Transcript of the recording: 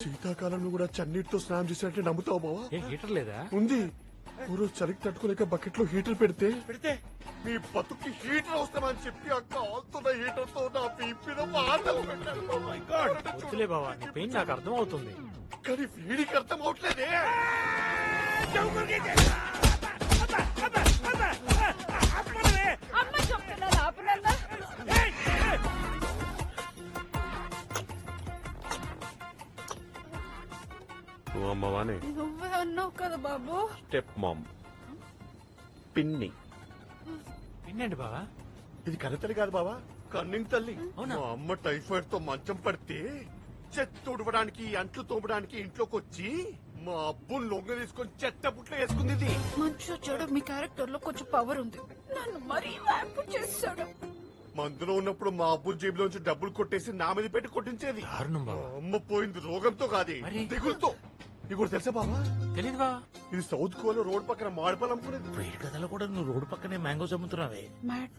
శీతాకాలంలో కూడా చన్నీటితో స్నానం చేసినట్టే నమ్ముతావు బావా? ఏ హీటర్ లేదా? ఉంది. ఊరు చలికి తట్టుకోలేక బకెట్ లో హీటర్ పెడితే పెడితే మీ బతుకి హీటర్ వస్తామని చెప్పి ఆ కాల్తున్న హీటర్ తో నా పీపిన వాతలు పెట్టారు. Oh my God. వద్దులే బావా, నీ పెయిన్ నాకు అర్థం అవుతుంది. కానీ వీడికి అర్థం అవట్లేదే. అమ్మ చెప్తున్నా ఆపనన్నా. నువ్వు అమ్మవానే నువ్వే అన్నావు కదా బాబు. స్టెప్ మామ్ పిన్ని. పిన్నండి బావా. ఇది కన్నతల్లి కాదు బావా, కన్నింగ్ తల్లి. అవునా? మా అమ్మ టైఫాయిడ్ తో మంచం పడితే చెత్త తుడవడానికి అంట్లు తోమడానికి ఇంట్లోకి వచ్చి మా అబ్బుని లొంగ తీసుకొని చెత్త పుట్లో వేసుకుంది ఇది. మంచు చెడు మీ క్యారెక్టర్ లో కొంచెం పవర్ ఉంది. నన్ను మరీ వ్యాంపు చేశాడు. మందులో ఉన్నప్పుడు మా అబ్బు జేబులోంచి డబ్బులు కొట్టేసి నా మీద పెట్టి కొట్టించేది. దారుణం మా బావా. అమ్మ పోయింది రోగంతో కాదే, మరి? దిగులుతో. నీకు కూడా తెలుసా బావా? తెలీదు బావా. ఇది సౌత్ కోలో రోడ్ పక్కన మాడిపాలు అమ్ముకునేది. వేడి కథలో కూడా నువ్వు రోడ్డు పక్కనే మ్యాంగోస్ అమ్ముతున్నావే. మ్యాట్